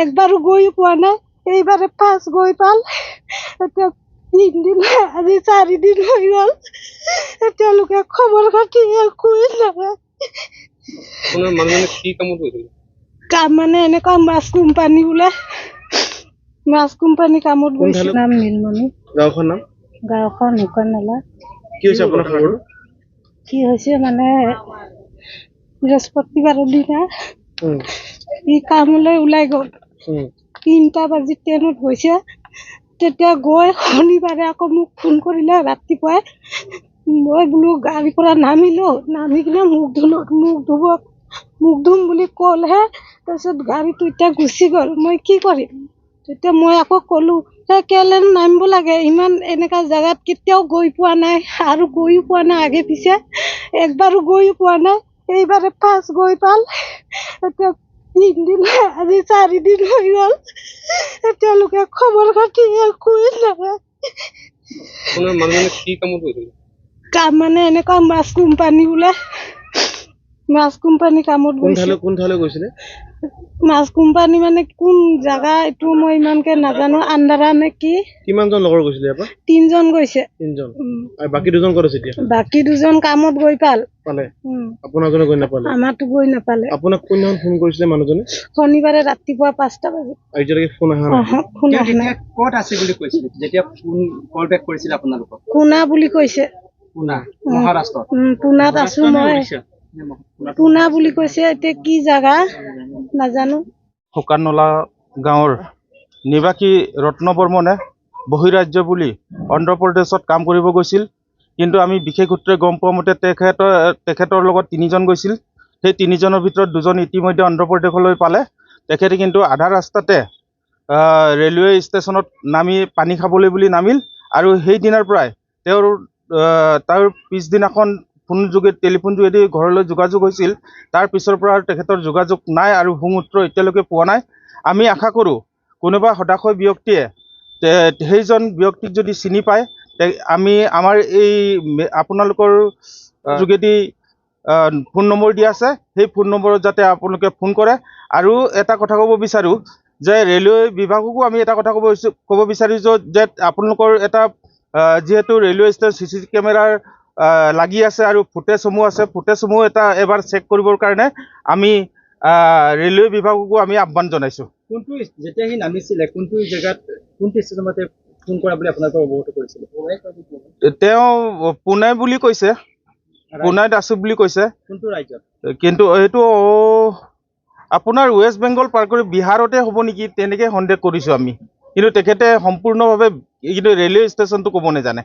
একবাৰো গৈ পোৱা নাই। এইবাৰে ফাৰ্ষ্ট গৈ পাল। এতিয়া 3 দিন আজি 4 দিন হৈ গ'ল। তেওঁলোকে খবৰ খাতি একোৱে নাই। আপোনাৰ মানুহজনে কি কামত গৈছিল? কাম মানে এনেকুৱা মাছ কোম্পানী বোলে, মাছ কোম্পানী কামত গৈছিল। নাম নীলমণি। গাঁওখন নাম? গাঁওখন নিকনলা। কি হৈছে আপোনাৰ খবৰ? কি হৈছে মানে বৃহস্পতিবাৰৰ দিনা ই কামলৈ ওলাই গ'ল। 3টা বাজি 10 হৈছে। তেতিয়া গৈ শনিবাৰে আকৌ মোক ফোন কৰিলে ৰাতিপুৱাই। মই বোলো গাড়ীৰ পৰা নামিলো, নামি কিনে মুখ ধুম বুলি ক'লহে। তাৰপিছত গাড়ীটো এতিয়া গুচি গ'ল। মই কি কৰিম? তেতিয়া মই আকৌ ক'লো কেলে নামিব লাগে, ইমান এনেকা জেগাত কেতিয়াও গৈ পোৱা নাই আৰু গৈও পোৱা নাই আগে পিছে, একবাৰো গৈও পোৱা নাই। এইবাৰে ফাৰ্ষ্ট গৈ পাল। এতিয়া 3 দিন আজি 4 দিন হৈ গ'ল। তেওঁলোকে খবৰ খাতি একোৱে নাই। আপোনাৰ মানুহজনে কি কামত গৈছিল? কাম মানে এনেকুৱা মাছ কোম্পানী বোলে, মাছ কোম্পানী কামত গৈছিল। কোনঠাইলৈ গৈছিলে? মাছ কোম্পানী মানে কোন জাগা এইটো মই ইমানকে নাজানো, আন্ধাৰা নে কি। কিমানজন লগৰ গৈছিলে ইয়াৰ পৰা? 3 জন গৈছে। 3 জন। আৰু বাকী 2জন ক'ত আছে এতিয়া? বাকী 2জন কামত গৈ পালে। আপোনাৰজনে গৈ নাপালে? আমাৰতো গৈ নাপালে। আপোনাক কোনদিনাখন ফোন কৰিছিলে মানুহজনে? শনিবাৰে ৰাতিপুৱা 5টা বাজি। আৰু এতিয়ালৈকে ফোন অহা নাই? ফোন অহা নাই। ক'ত আছে বুলি কৈছিল যেতিয়া ফোন কল বেক কৰিছিল আপোনালোকক? পুনা বুলি কৈছে। পুনা, মহাৰাষ্ট্ৰত? পুনাত আছো মই। পুনা বুলি কৈছে, এতিয়া কি জাগা নাজানো। শুকানলা গাঁৱৰ নিবাসী ৰত্ন বৰ্মনে বহিৰাজ্য বুলি অন্ধ্ৰপ্ৰদেশত কাম কৰিব গৈছিল। কিন্তু আমি বিশেষ সূত্ৰে গম পোৱা মতে তেখেতৰ লগত 3জন গৈছিল। সেই 3জনৰ ভিতৰত 2জন ইতিমধ্যে অন্ধ্ৰপ্ৰদেশলৈ পালে। তেখেতে কিন্তু আধা ৰাস্তাতে ৰেলৱে ষ্টেচনত নামি পানী খাবলৈ বুলি নামিল। আৰু সেই দিনাৰ পৰাই তাৰ পিছদিনাখন টেলিফোন যোগেদি ঘৰলৈ যোগাযোগ হৈছিল। তাৰ পিছৰ পৰা আৰু তেখেতৰ যোগাযোগ নাই আৰু সুমূত্ৰ এতিয়ালৈকে পোৱা নাই। আমি আশা কৰোঁ কোনোবা সদাশয় ব্যক্তিয়ে সেইজন ব্যক্তিক যদি চিনি পায়, আমি আমাৰ এই আপোনালোকৰ যোগেদি ফোন নম্বৰ দিয়া আছে, সেই ফোন নম্বৰত যাতে আপোনালোকে ফোন কৰে। আৰু এটা কথা ক'ব বিচাৰোঁ যে ৰেলৱে বিভাগকো আমি এটা কথা ক'ব বিচাৰিছোঁ যে আপোনালোকৰ এটা যিহেতু ৰেলৱে ষ্টেচন CCTV কেমেৰাৰ লাগি আছে আৰু ফুটেজসমূহ আছে, ফুটেজসমূহ এবাৰ চেক কৰিবৰ কাৰণে আমি ৰেলৱে বিভাগকো আমি আহ্বান জনাইছোঁ। কোনটো যেতিয়া সি নামিছিলে কোনটো জেগাত কোনটো ষ্টেচনতে ফোন কৰা বুলি আপোনালোকক অৱগত কৰিছিলে? তেওঁ পুনে বুলি কৈছে, পুনেত আছো বুলি কৈছে। কোনটো ৰাজ্যত? কিন্তু এইটো আপোনাৰ ৱেষ্ট বেংগল পাৰ কৰি বিহাৰতে হ'ব নেকি, তেনেকৈ সন্দেহ কৰিছোঁ আমি। কিন্তু তেখেতে সম্পূৰ্ণভাৱে কিন্তু ৰেলৱে ষ্টেচনটো ক'ব নাজানে।